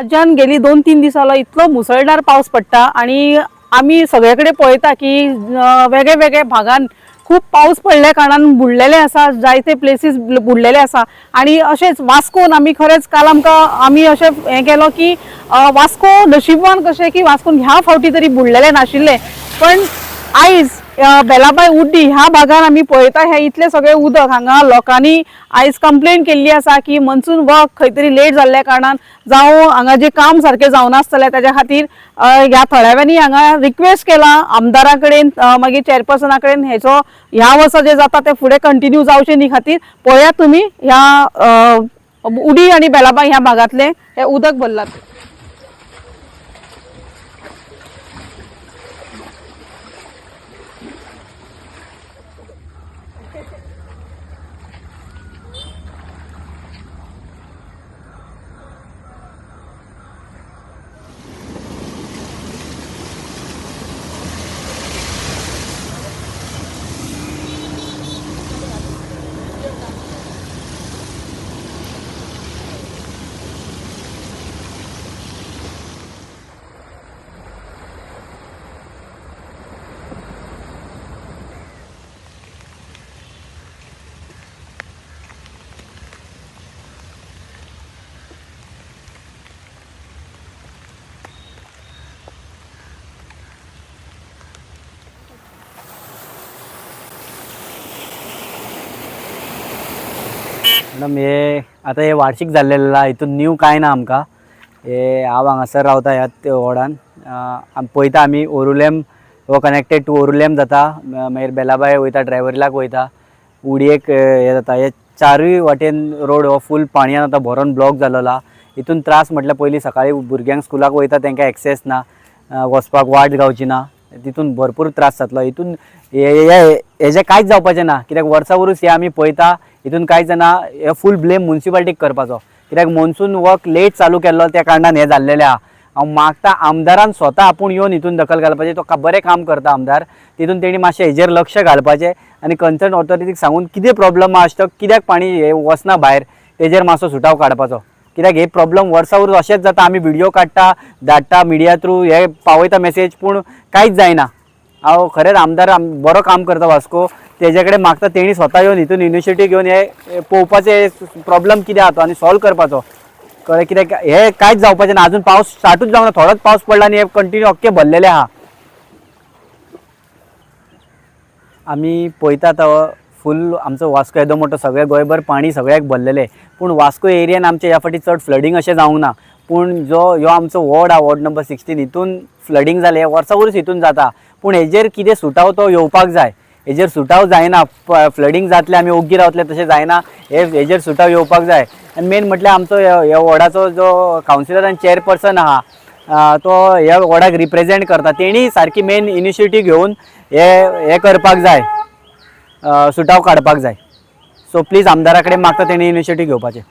राज्यान गेली 2-3 दिसाला इतलो मुसळधार पावस पडटा आणि आम्ही सगळ्याकडे पळयता की वेगळे वेगळे भागान खूप पाऊस पडल्या कारणान बुडलेले आसा, जायते प्लेसीस बुडलेले आसा आणि अशेंच वास्कोन आमी खरेंच काल आमी अशें हें केलो की वास्को नशिबवान कशें की वास्कोन ह्या फावटी तरी बुडलेले नाशिल्ले, पण आयज बेलाबाय उड्डी ह्या भागान आमी पळयता हे इतले सगळे उदक हांगा लोकांनी आयज कंप्लेन केल्ली आसा की मनसून वर्क खंय तरी लेट जाल्ल्या कारणान जावं हांगा जे काम सारकें जावनासतलें त्याच्या खातीर ह्या थळाव्यांनी हांगा रिक्वेस्ट केला आमदारा कडेन मागीर चेअरपर्सना कडेन हेचो ह्या वर्सा जे जाता ते फुडें कंटिन्यू जावचें न्ही खातीर पळयात तुमी ह्या उडी आनी बेलाबाय ह्या भागांतले हे उदक भरलात। मॅडम हे आता हे वार्षिक जाल्लेला हितून न्यू काय ना आमकां हे हांव हांगासर रावता ह्याच वॉर्डान पळयता आमी ओरुलेम हो कनेक्टेड टू ओरुलेम जाता मागीर बेलाबाय वयता ड्रायव्हरलाक वयता उडयेक हे जाता हे चारूय वाटेन रोड हो फूल पाणयान आतां भरोन ब्लॉक जाल्लो हितून त्रास म्हटल्यार पयलीं सकाळीं भुरग्यांक स्कुलाक वयता तांकां एक्सेस ना वचपाक वाट गावची ना तितून भरपूर त्रास जातलो हितून हेजें कांयच जावपाचें ना कित्याक वर्सा वरूस हे आमी पळयता हितून कांयच जायना हे फूल ब्लेम म्युन्सिपाल्टीक करपाचो कित्याक मॉन्सून वर्क लेट चालू केल्लो त्या कारणान हे जाल्लेलें आहा। हांव मागता आमदारान स्वता आपूण येवन हितून दखल घालपाचें तो बरें काम करता आमदार तितून तेणी मातशें हेजेर लक्ष घालपाचें आनी कन्सर्न ऑथॉरिटीक सांगून कितें प्रॉब्लम आसा तो कित्याक पाणी हे वचना भायर तेजेर मातसो सुटाव काडपाचो कित्याक हे प्रॉब्लम वर्सा वरूस अशेंच जाता आमी व्हिडिओ काडटा धाडटा मिडिया थ्रू हे पावयता मेसेज पूण कांयच जायना। हांव खरेंच आमदार बरो काम करता वास्को तेजे कडेन मागता तेणी स्वता येवन हितून इनिशिएटीव घेवन हे पळोवपाचें प्रॉब्लम कितें आहा तो आनी सॉल्व करपाचो कळ्ळें कित्याक हे कांयच जावपाचें ना अजून पावस स्टार्टूच जावना थोडोच पावस पडला आनी हे कंटिन्यू अख्खे भरलेले आहा। आमी पळयता आतां फूल आमचो वास्को येदो मोठो सगळे गोंयभर पाणी सगळ्याक भरलेलें पूण वास्को एरियेन आमचे ह्या फावटी चड फ्लडींग अशें जावंक ना पूण ह्यो आमचो वॉर्ड आहा वॉर्ड नंबर 16 हितून फ्लडींग जालें वर्सा वरूस हितून जाता पूण हेजेर कितें सुटाव तो येवपाक जाय हेजेर सुटाव जायना फ्लडींग जातलें आमी ओग्गी रावतले तशें जायना हेजेर सुटाव येवपाक जाय आनी मेन म्हटल्यार आमचो ह्या वॉर्डाचो जो कावन्सिलर आनी चेअरपर्सन आहा तो ह्या वॉर्डाक रिप्रेजेंट करता तेणी सारकी मेन इनिशिएटीव घेवन हे करपाक जाय सुटाव काडपाक जाय सो प्लीज आमदारा कडेन मागता तेणी इनिशिएटीव घेवपाचें।